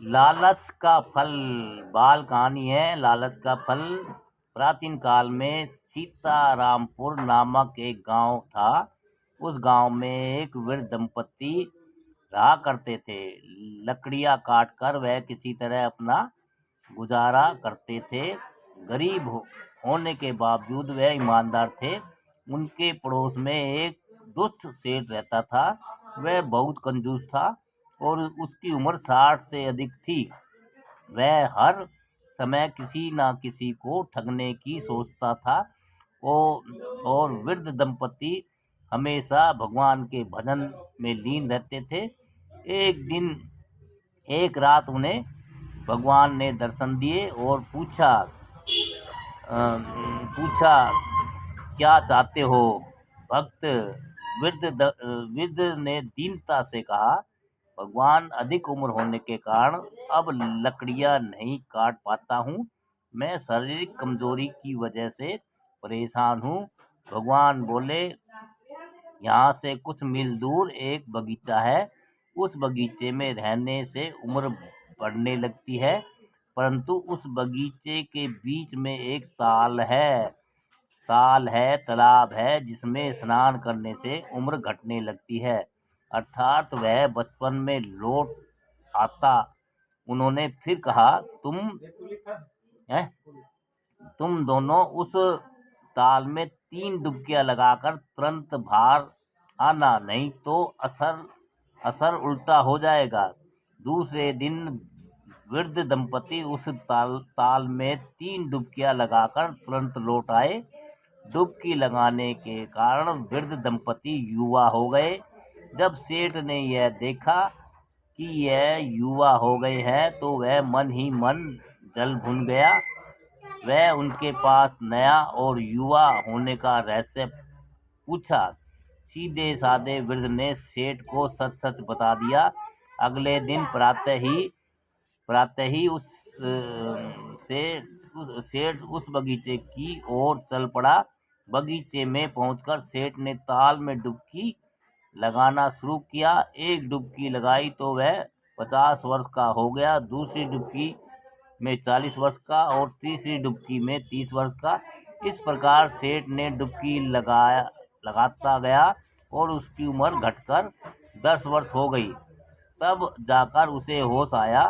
लालच का फल। बाल कहानी है लालच का फल। प्राचीन काल में सीतारामपुर नामक एक गांव था। उस गांव में एक वृद्ध दंपति रहा करते थे। लकड़ियां काटकर वह किसी तरह अपना गुजारा करते थे। गरीब होने के बावजूद वह ईमानदार थे। उनके पड़ोस में एक दुष्ट सेठ रहता था। वह बहुत कंजूस था और उसकी उम्र 60 से अधिक थी। वह हर समय किसी न किसी को ठगने की सोचता था। और वृद्ध दंपति हमेशा भगवान के भजन में लीन रहते थे। एक रात उन्हें भगवान ने दर्शन दिए और पूछा क्या चाहते हो भक्त। वृद्ध ने दीनता से कहा, भगवान, अधिक उम्र होने के कारण अब लकड़ियां नहीं काट पाता हूँ। मैं शारीरिक कमजोरी की वजह से परेशान हूँ। भगवान बोले, यहाँ से कुछ मील दूर एक बगीचा है। उस बगीचे में रहने से उम्र बढ़ने लगती है, परंतु उस बगीचे के बीच में एक तालाब है जिसमें स्नान करने से उम्र घटने लगती है, अर्थात वह बचपन में लौट आता। उन्होंने फिर कहा, तुम दोनों उस ताल में 3 डुबकियां लगाकर तुरंत बाहर आना, नहीं तो असर उल्टा हो जाएगा। दूसरे दिन वृद्ध दंपति उस ताल में 3 डुबकियां लगाकर तुरंत लौट आए। डुबकी लगाने के कारण वृद्ध दंपति युवा हो गए। जब सेठ ने यह देखा कि यह युवा हो गए हैं तो वह मन ही मन जल भुन गया। वह उनके पास नया और युवा होने का रहस्य पूछा। सीधे साधे वृद्ध ने सेठ को सच सच बता दिया। अगले दिन प्रातः ही सेठ उस बगीचे की ओर चल पड़ा। बगीचे में पहुंचकर सेठ ने ताल में डुबकी लगाना शुरू किया। एक डुबकी लगाई तो वह 50 वर्ष का हो गया, दूसरी डुबकी में 40 वर्ष का और तीसरी डुबकी में 30 वर्ष का। इस प्रकार सेठ ने डुबकी लगाता गया और उसकी उम्र घटकर 10 वर्ष हो गई। तब जाकर उसे होश आया।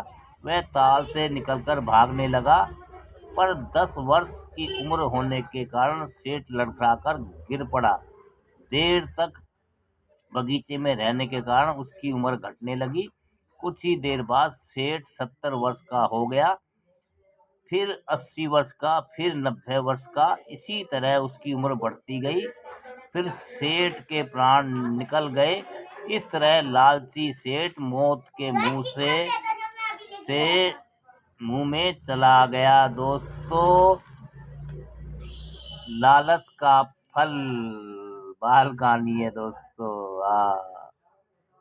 वह ताल से निकलकर भागने लगा, पर 10 वर्ष की उम्र होने के कारण सेठ लड़खड़ाकर गिर पड़ा। देर तक बगीचे में रहने के कारण उसकी उम्र घटने लगी। कुछ ही देर बाद सेठ 70 वर्ष का हो गया, फिर 80 वर्ष का, फिर 90 वर्ष का। इसी तरह उसकी उम्र बढ़ती गई। फिर सेठ के प्राण निकल गए। इस तरह लालची सेठ मौत के मुंह में चला गया। दोस्तों, लालच का फल। बाल कहानी है दोस्तों।